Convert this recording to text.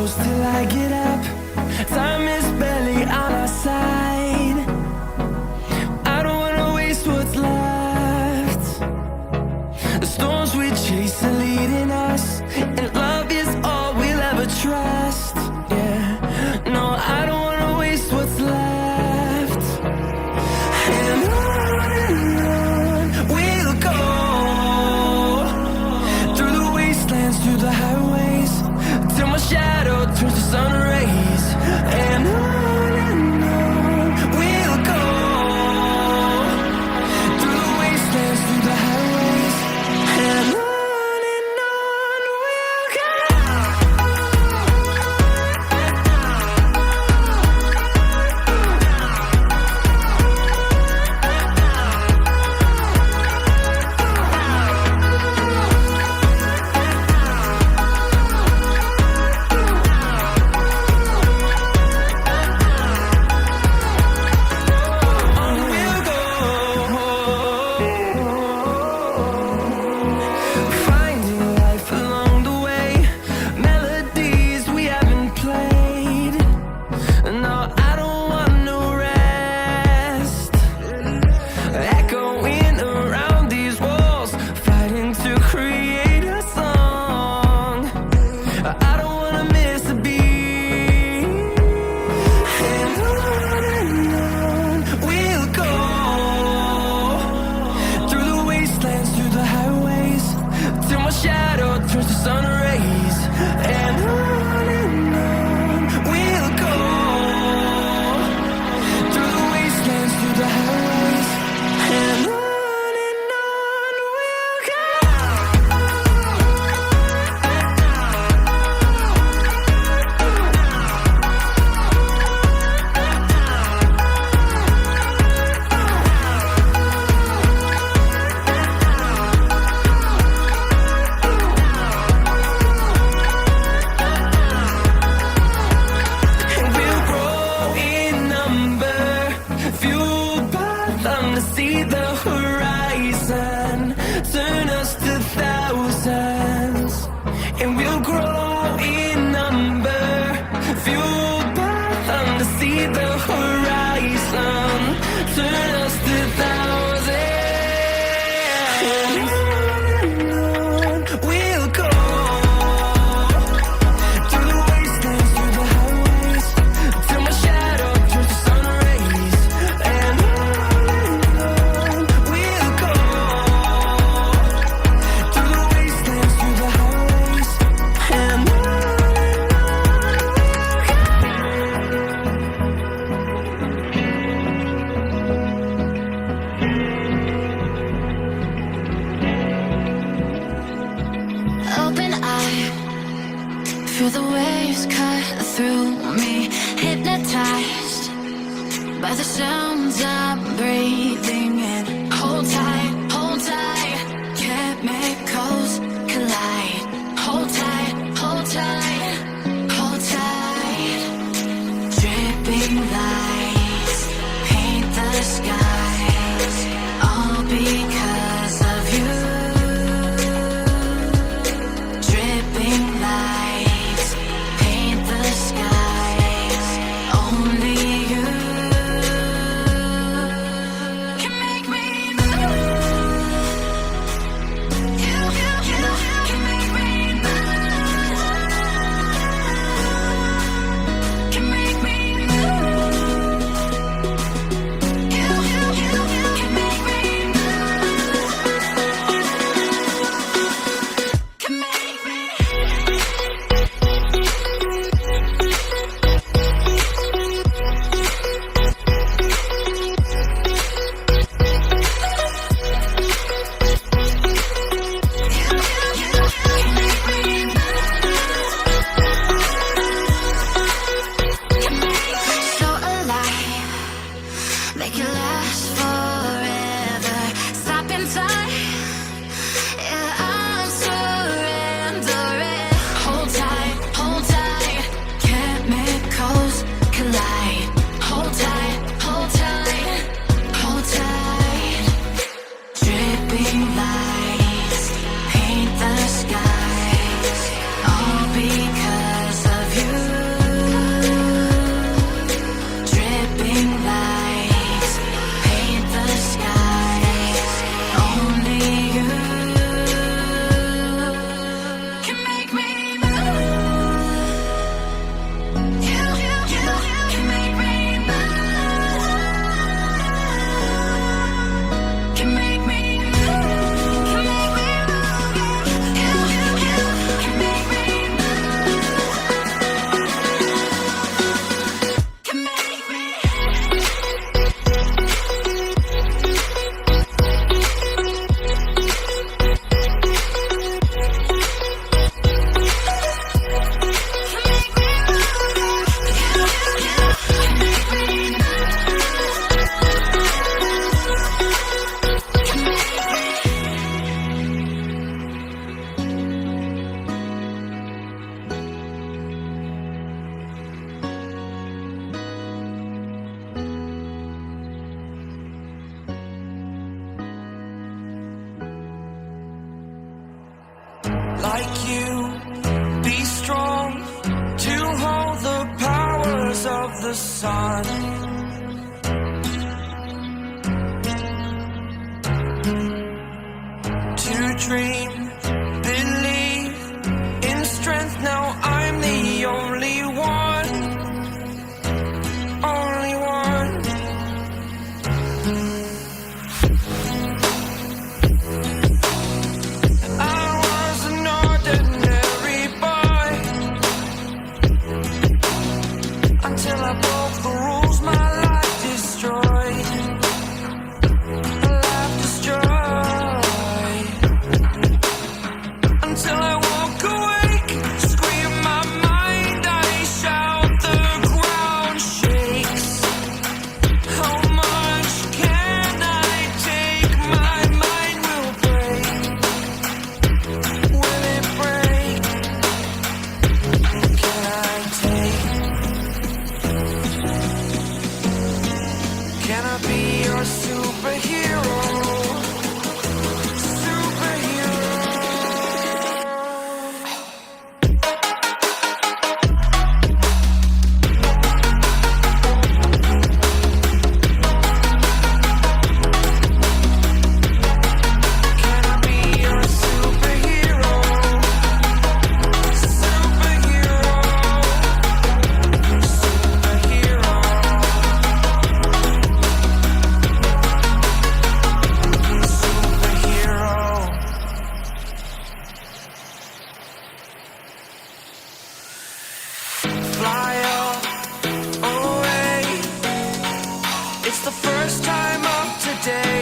close till I get up. Time is barely on our side. I don't wanna waste what's left. The storms we chase are leading us, and love is all we'll ever trust. Yeah, no, I don't wanna waste what's left. And on we'll go, through the wastelands, through the highways, till my shadow turns to sun rays. And on we'll go, through the wastelands, through the highways, and on we'll go. Finding life along the way, melodies we haven't played. No, I don't want no rest. Echoing around these walls, fighting to create a song. I don't wanna miss a beat. And on we'll go, through the wastelands, through the highways, till my shadow turns to sun rays. And on we'll go, through the wastelands, through the highways, and on we'll go. And we'll grow in number, fueled by them to see the horizon, turn us to thousands. And we'll grow in number, fueled by them to see the horizon, turn us to thousands. And on we'll go, through the wastelands, through the highways, till my shadow turns to sun rays. And on we'll go, through the wastelands, through the highways, and on. Open eye, feel the waves cut through me, hypnotized by the sounds I'm breathing in. Hold tight, chemicals collide. Hold tight, hold tight, hold tight. Dripping lights paint the skies, all because of you. Dripping lights paint the skies, only you can the sun. To dream, believe in strength. Now I'm the only one, only one. I was an ordinary boy until I broke the rules. My life destroyed. Life destroyed. Until I walk awake, scream my mind, I shout, the ground shakes. How much can I take? My mind will break. Will it break? Can I take? Can I be your superhero? Superhero. Can I be your superhero? Superhero. Superhero. Superhero. Fly away. It's the first time of today.